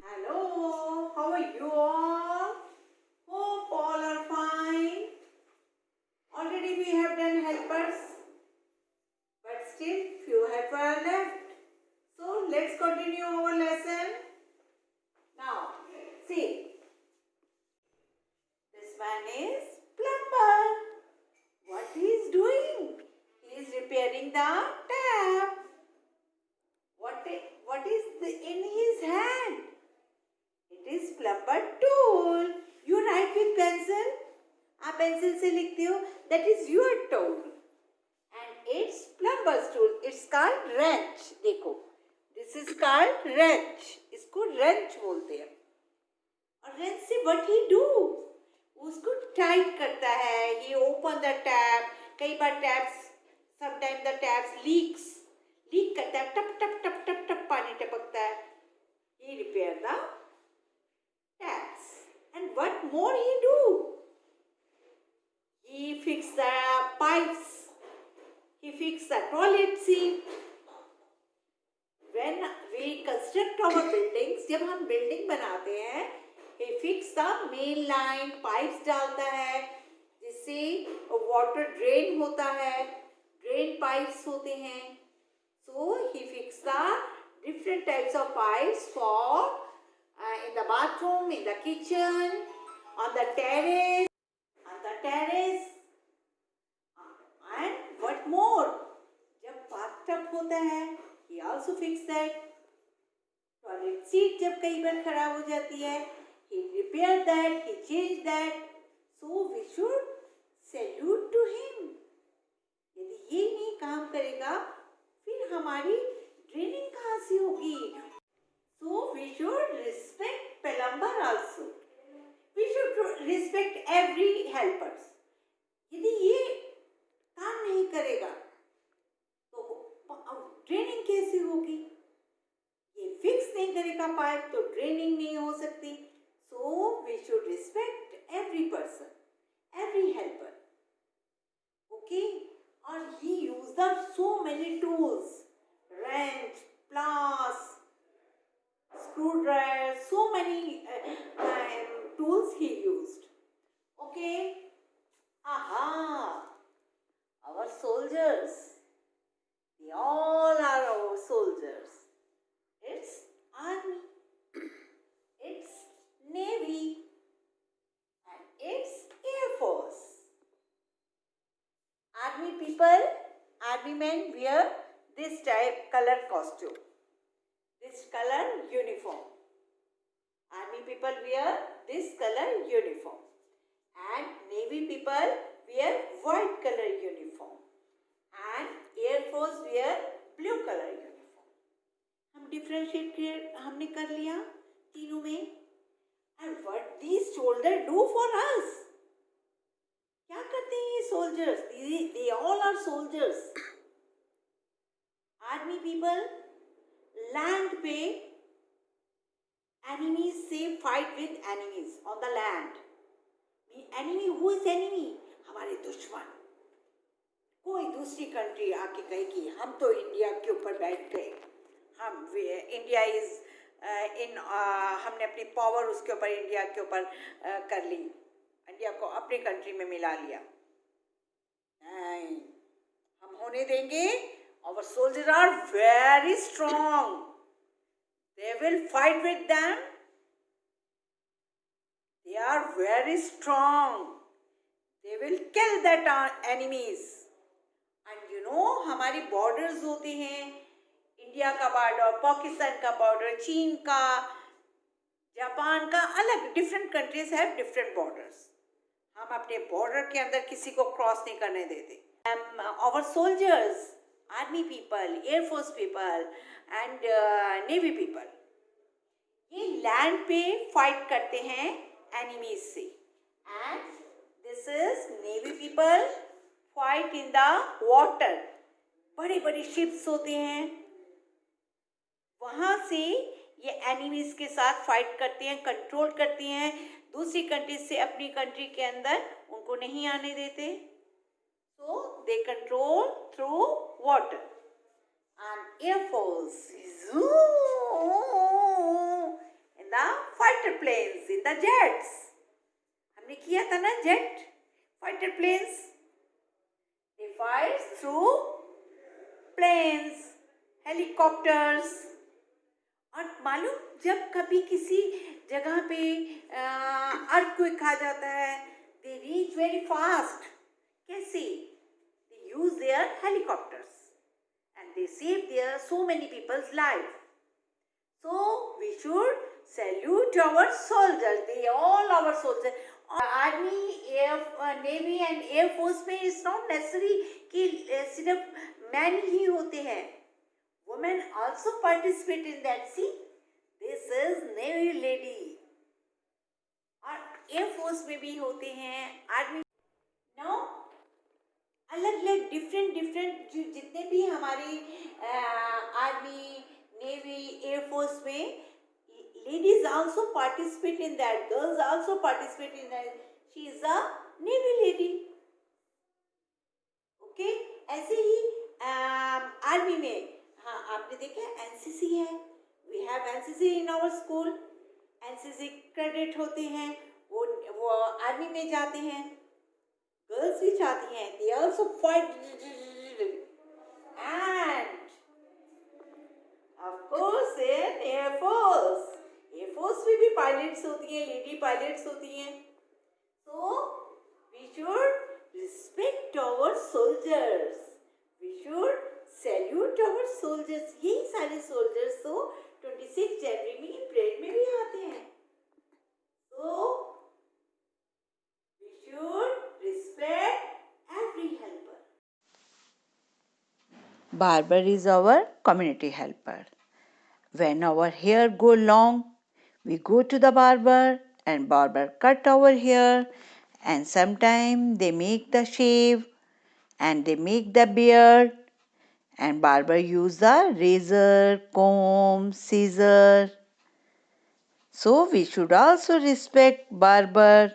Hello, how are you all? Hope all are fine. Already we have done helpers, but still few helpers are left. So let's continue our lesson. Now, see, this one is plumber. What he is doing? He is repairing the tap. What is in his hand? It is plumber tool. You write with pencil. आप pencil से लिखते हो. That is your tool. And it's plumber's tool. It's called wrench. देखो. This is called wrench. इसको wrench बोलते हैं. और wrench से what he do? उसको टाइट करता है. He open the tap. कई बार taps, sometimes the taps leaks. Leak करता है. टप टप टप टप टप पानी टपकता है. He repair the taps. And what more he do? He fix the pipes. He fix the toilet seat. When we construct our buildings, जब हम building बनाते हैं, he fix the main line, pipes डालता है, जिससे water drain होता है, drain pipes होते हैं. So he fix the different types of pipes for in the bathroom, in the kitchen, on the terrace. And what more? जब bathtub होता है, he also fix that. Toilet seat जब कई बार खराब हो जाती है, he repair that, he change that. So we should salute to him. यदि ये नहीं काम करेगा, फिर हमारी ट्रेनिंग कहाँ से होगी? So we should respect plumber also. We should respect every helpers. यदि ये काम नहीं करेगा तो ट्रेनिंग कैसे होगी? ये फिक्स नहीं करेगा पाइप तो ट्रेनिंग नहीं हो सकती. So we should respect every person, every helper. Okay? And he used up so many tools, wrench, pliers, screwdriver, so many tools he used. Okay? Aha! Our soldiers. They all are our soldiers. It's army. It's navy. And it's air force. Army people, army men wear this type color costume. This color uniform. Army people wear this color uniform. And navy people wear white color uniform. And air force wear blue color uniform. हम differentiate हमने कर लिया तीनों में. And what these soldiers do for us? क्या करते हैं ये soldiers? They all are soldiers. Army people land पे enemies से fight with enemies on the land. Enemy, who is enemy? हमारे दुश्मन. कोई दूसरी कंट्री आके कहेगी हम तो इंडिया के ऊपर बैठ गए. इंडिया इज इन हमने अपनी पावर उसके ऊपर इंडिया के ऊपर कर ली. इंडिया को अपनी कंट्री में मिला लिया. नहीं, हम होने देंगे. Our soldiers are very strong. They will fight with them. They are very strong. They will kill that enemies. And you know, हमारी borders होते हैं. इंडिया का बॉर्डर, पाकिस्तान का बॉर्डर, चीन का, जापान का, अलग different countries have different borders. हम अपने बॉर्डर के अंदर किसी को क्रॉस नहीं करने देते. Our soldiers, army people, air force people and navy people, ये लैंड पे फाइट करते हैं एनिमीज से. And this is navy people fight in the water. बड़े बड़े शिप्स होते हैं, वहाँ से ये एनिमीज के साथ फाइट करते हैं, कंट्रोल करती हैं. दूसरी कंट्री से अपनी कंट्री के अंदर उनको नहीं आने देते. So they control through water. And air force in the fighter planes, in the jets. हमने किया था ना jet, fighter planes. They fly through planes, helicopters. और मालूम जब कभी किसी जगह पे अर्थक्वेक आ जाता है, they reach very fast. कैसे? They use their helicopters and they save their so many people's life. So we should salute our soldiers. They all our soldiers. Army, Navy and Air Force में it's not necessary कि सिर्फ men ही होते हैं. Women also participate in that. See, this is Navy lady. और Air Force में भी होते हैं. Army. Now अलग-अलग different जितने भी हमारे आर्मी, नेवी, एयरफोर्स में ladies also participate in that. Girls also participate in that. She is a navy lady. Okay? ऐसे ही आर्मी में हाँ आपने देखा एनसीसी है. We have NCC in our school. NCC credit होते हैं. वो आर्मी में जाते हैं. गर्ल्स भी जाती हैं. They also fight. And of course in Air Force. Air Force में भी pilots होती हैं, lady pilots होती हैं. So we should respect our soldiers. We should salute our soldiers. यही सारे soldiers तो 26 जनवरी में परेड में भी आते हैं. So we should respect every helper. Barber is our community helper. When our hair go long, we go to the barber and barber cut our hair, and sometime they make the shave and they make the beard, and barber use the razor, comb, scissor. So we should also respect barber.